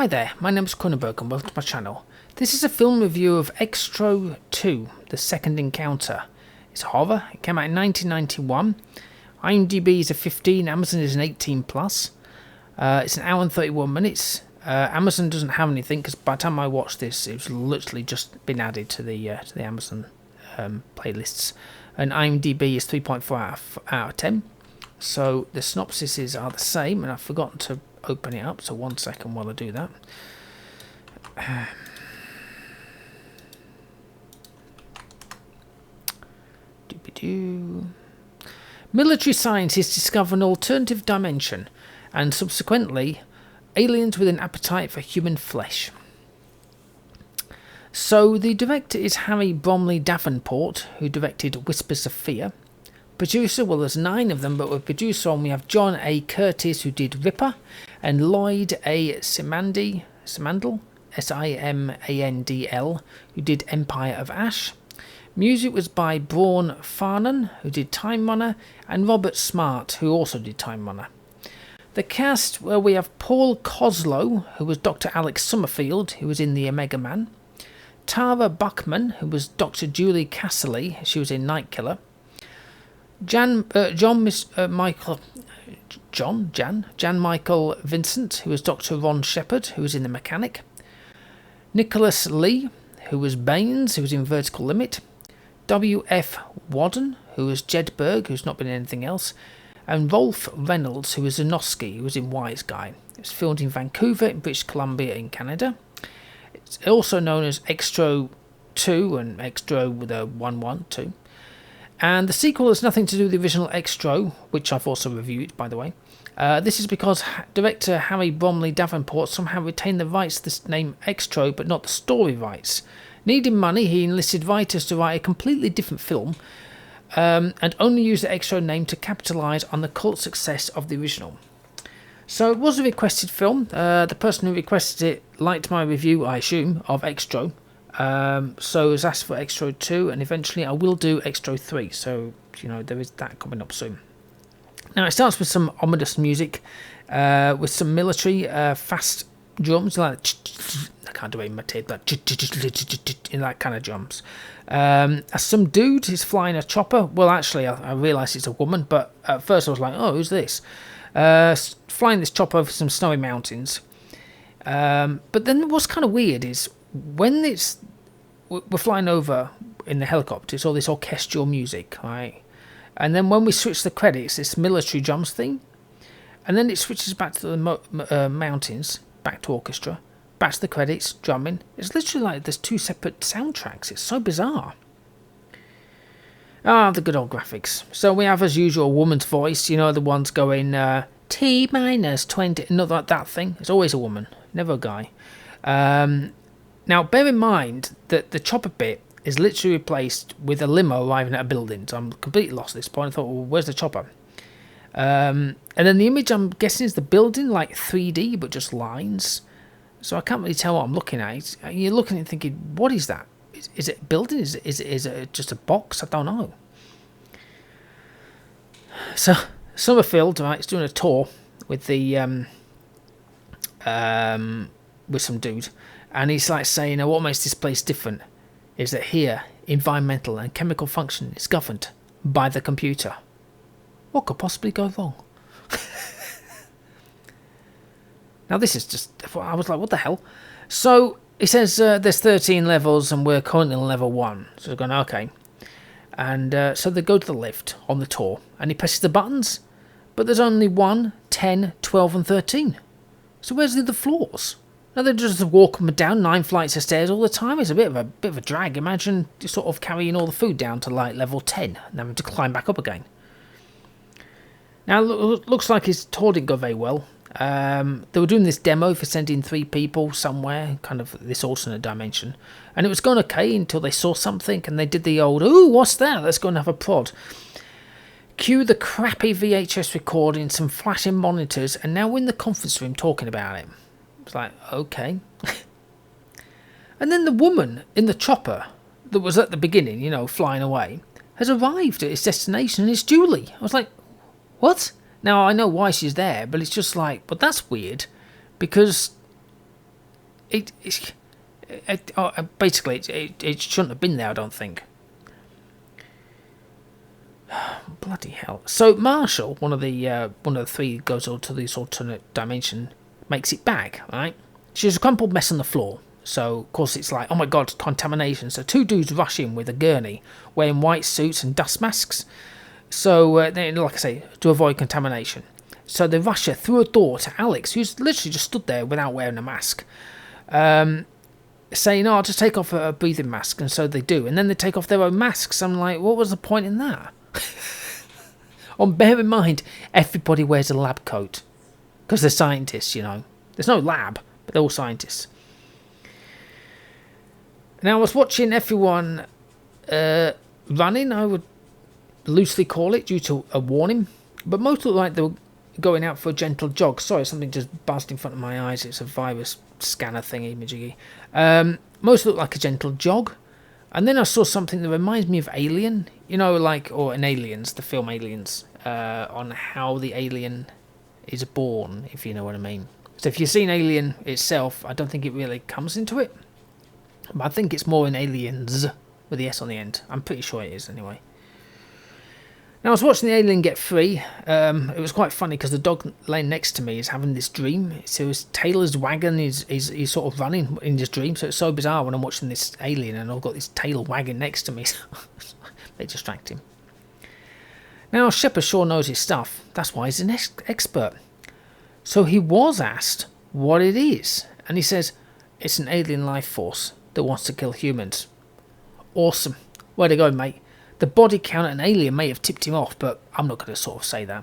Hi there, my name is Kronenberg and welcome to my channel. This is a film review of Xtro II, The Second Encounter. It's horror, it came out in 1991. IMDb is a 15, Amazon is an 18+. It's an hour and 31 minutes. Amazon doesn't have anything because by the time I watched this, it was literally just been added to the Amazon playlists. And IMDb is 3.4 out of 10. So the synopsises are the same, and I've forgotten to open it up, so 1 second while I do that. Military scientists discover an alternative dimension, and subsequently, aliens with an appetite for human flesh. So the director is Harry Bromley Davenport, who directed Whispers of Fear. Producer, well, there's 9 of them, but with producer on we have John A. Curtis, who did Ripper, and Lloyd A. Simandl, Simandl, who did Empire of Ash. Music was by Braun Farnan, who did Time Runner, and Robert Smart, who also did Time Runner. The cast, well, we have Paul Koslow, who was Dr. Alex Summerfield, who was in The Omega Man. Tara Buckman, who was Dr. Julie Casserly, she was in Night Killer. Jan Michael Vincent, who was Dr. Ron Shepard, who was in The Mechanic. Nicholas Lee, who was Baines, who was in Vertical Limit. W.F. Wadden, who was Jedburgh, who's not been in anything else. And Rolf Reynolds, who was Zanoski, who was in Wise Guy. It was filmed in Vancouver, in British Columbia, in Canada. It's also known as Xtro II and Xtro with a 112. And the sequel has nothing to do with the original Xtro, which I've also reviewed, by the way. This is because director Harry Bromley Davenport somehow retained the rights to the name Xtro, but not the story rights. Needing money, he enlisted writers to write a completely different film, and only used the Xtro name to capitalise on the cult success of the original. So it was a requested film. The person who requested it liked my review, I assume, of Xtro. So I was asked for Xtro II, and eventually I will do Xtro III, so there is that coming up soon. Now it starts with some ominous music, with some military fast drums, like I can't do it imitate that, in that kind of drums. As some dude is flying a chopper. Well, actually I realised it's a woman, but at first I was like, oh, who's this? Flying this chopper over some snowy mountains. But then what's kind of weird is when we're flying over in the helicopter, it's all this orchestral music, right? And then when we switch the credits, it's military drums thing, and then it switches back to the mountains, back to orchestra, back to the credits, drumming. It's literally like there's 2 separate soundtracks. It's so bizarre. The good old graphics. So we have, as usual, a woman's voice. The ones going T-20, not like that thing. It's always a woman, never a guy. Now, bear in mind that the chopper bit is literally replaced with a limo arriving at a building. So I'm completely lost at this point. I thought, well, where's the chopper? And then the image, I'm guessing, is the building, like 3D, but just lines. So I can't really tell what I'm looking at. You're looking and thinking, what is that? Is it a building? Is it just a box? I don't know. So Summerfield, right, is doing a tour with the with some dude. And he's like saying, what makes this place different is that here, environmental and chemical function is governed by the computer. What could possibly go wrong? Now this is just, I was like, what the hell? So he says there's 13 levels and we're currently on level 1. So we're going, okay. And so they go to the lift on the tour and he presses the buttons, but there's only 1, 10, 12 and 13. So where's the other floors? Now they're just walking down 9 flights of stairs all the time. It's a bit of a drag. Imagine sort of carrying all the food down to like level 10 and having to climb back up again. Now it looks like his tour didn't go very well. They were doing this demo for sending 3 people somewhere, kind of this alternate dimension, and it was going okay until they saw something and they did the old, ooh, what's that? Let's go and have a prod. Cue the crappy VHS recording, some flashing monitors, and now we're in the conference room talking about it. It's like, okay. And then the woman in the chopper that was at the beginning, flying away, has arrived at its destination, and it's Julie. I was like, what? Now, I know why she's there, but it's just like, but that's weird, because basically, it shouldn't have been there, I don't think. Bloody hell. So Marshall, one of the three goes on to this alternate dimension, makes it back, right? She's a crumpled mess on the floor. So, of course, it's like, oh my god, contamination. So two dudes rush in with a gurney, wearing white suits and dust masks. So, like I say, to avoid contamination. So they rush her through a door to Alex, who's literally just stood there without wearing a mask. Saying, oh, just take off a breathing mask. And so they do. And then they take off their own masks. I'm like, what was the point in that? Bear in mind, everybody wears a lab coat. Because they're scientists, you know. There's no lab, but they're all scientists. Now, I was watching everyone running, I would loosely call it, due to a warning. But most looked like they were going out for a gentle jog. Sorry, something just buzzed in front of my eyes. It's a virus scanner thingy, majiggy. Most looked like a gentle jog. And then I saw something that reminds me of Alien. You know, like, or in Aliens, the film Aliens. On how the alien is born, if you know what I mean. So if you've seen Alien itself, I don't think it really comes into it. But I think it's more in Aliens, with the S on the end. I'm pretty sure it is, anyway. Now, I was watching the alien get free. It was quite funny, because the dog laying next to me is having this dream. So his tail is wagging, he's sort of running in his dream. So it's so bizarre when I'm watching this alien, and I've got this tail wagging next to me. They distract him. Now, Shepard sure knows his stuff. That's why he's an expert. So he was asked what it is. And he says, it's an alien life force that wants to kill humans. Awesome. Way to go, mate. The body count at an alien may have tipped him off, but I'm not going to sort of say that.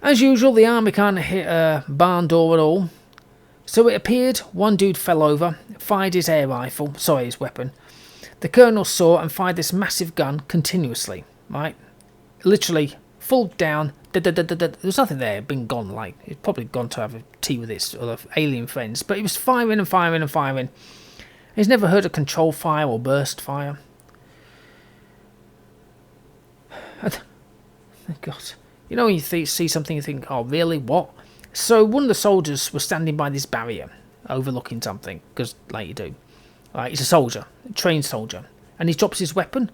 As usual, the army can't hit a barn door at all. So it appeared one dude fell over, fired his his weapon. The colonel saw and fired this massive gun continuously. Right, literally full down. There's nothing there. It'd been gone. Like he'd probably gone to have a tea with his other alien friends. But he was firing and firing and firing. He's never heard of control fire or burst fire. God, you know when you see something, you think, "Oh, really? What?" So one of the soldiers was standing by this barrier, overlooking something, because like you do. Right, he's a soldier, a trained soldier, and he drops his weapon.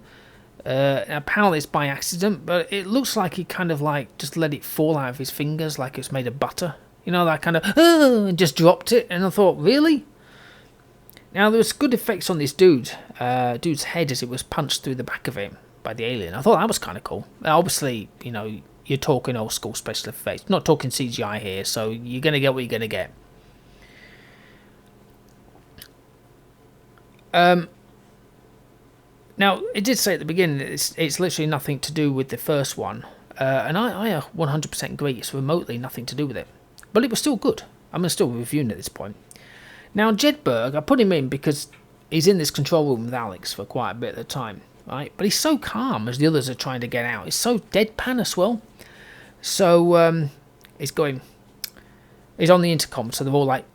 Apparently it's by accident, but it looks like he kind of like just let it fall out of his fingers like it's made of butter. You know, that kind of, and just dropped it. And I thought, really? Now, there was good effects on this dude's head as it was punched through the back of him by the alien. I thought that was kind of cool. Obviously, you know, you're talking old school special effects. Not talking CGI here, so you're going to get what you're going to get. Now, it did say at the beginning that it's literally nothing to do with the first one. And I 100% agree, it's remotely nothing to do with it. But it was still good. I'm still reviewing it at this point. Now, Jedburgh, I put him in because he's in this control room with Alex for quite a bit of the time. Right? But he's so calm as the others are trying to get out. He's so deadpan as well. So, he's on the intercom, so they're all like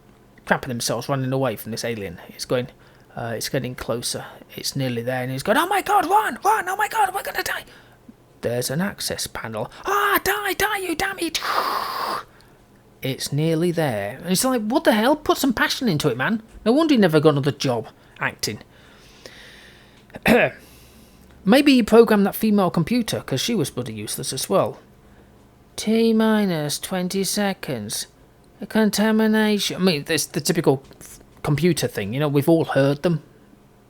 crapping themselves, running away from this alien. He's going... it's getting closer. It's nearly there. And he's going, oh my god, run! Oh my god, we're going to die! There's an access panel. Die, you damn it! It's nearly there. And it's like, what the hell? Put some passion into it, man. No wonder he never got another job acting. Maybe he programmed that female computer, because she was bloody useless as well. T-minus 20 seconds. A contamination. I mean, it's the typical... computer thing, you know, we've all heard them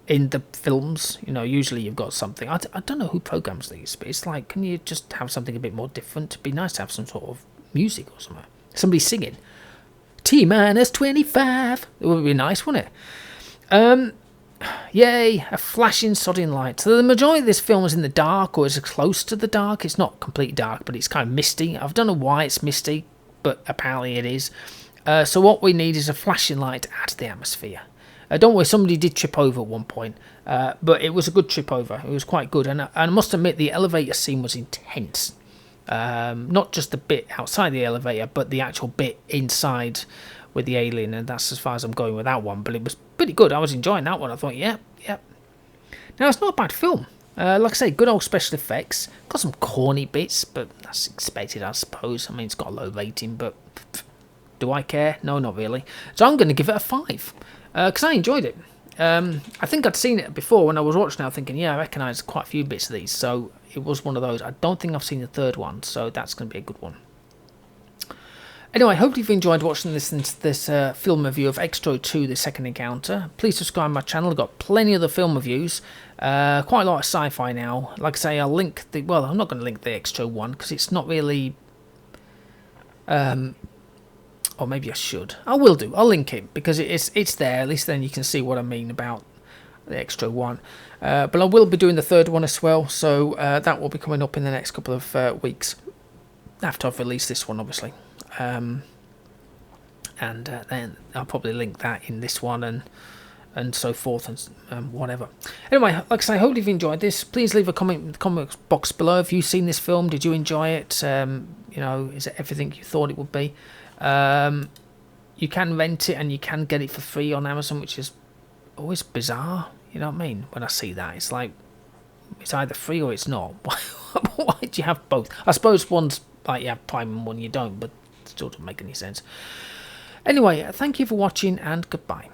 in the films. You know, usually you've got something. I don't know who programs these, but it's like, can you just have something a bit more different? It'd be nice to have some sort of music or something. Somebody singing. T-minus 25. It would be nice, wouldn't it? Yay, a flashing sodding light. So the majority of this film is in the dark, or is close to the dark. It's not complete dark, but it's kind of misty. I don't know why it's misty, but apparently it is. So what we need is a flashing light to add to the atmosphere. Don't worry, somebody did trip over at one point, but it was a good trip over. It was quite good, and I must admit the elevator scene was intense. Not just the bit outside the elevator, but the actual bit inside with the alien, and that's as far as I'm going with that one. But it was pretty good. I was enjoying that one. I thought, yeah. Now, it's not a bad film. Like I say, good old special effects. Got some corny bits, but that's expected, I suppose. I mean, it's got a low rating, but... Do I care? No, not really. So I'm going to give it a 5 because I enjoyed it. I think I'd seen it before when I was watching it, thinking, yeah, I recognise quite a few bits of these. So it was one of those. I don't think I've seen the third one, so that's going to be a good one. Anyway, I hope you've enjoyed watching this film review of Xtro II, The Second Encounter. Please subscribe to my channel. I've got plenty of the film reviews. Quite a lot of sci-fi now. Like I say, I'll link the... Well, I'm not going to link the Xtro one because it's not really... or maybe I should. I will do. I'll link it because it's there. At least then you can see what I mean about the Xtro one. But I will be doing the third one as well. So that will be coming up in the next couple of weeks. After I've released this one, obviously. And then I'll probably link that in this one and so forth and whatever. Anyway, like I say, I hope you've enjoyed this. Please leave a comment in the comment box below. If you've seen this film, did you enjoy it? You know, is it everything you thought it would be? You can rent it and you can get it for free on Amazon, which is always bizarre. You know what I mean? When I see that, it's like it's either free or it's not. Why do you have both? I suppose one's like you have Prime and one you don't, but it still doesn't make any sense. Anyway, thank you for watching and goodbye.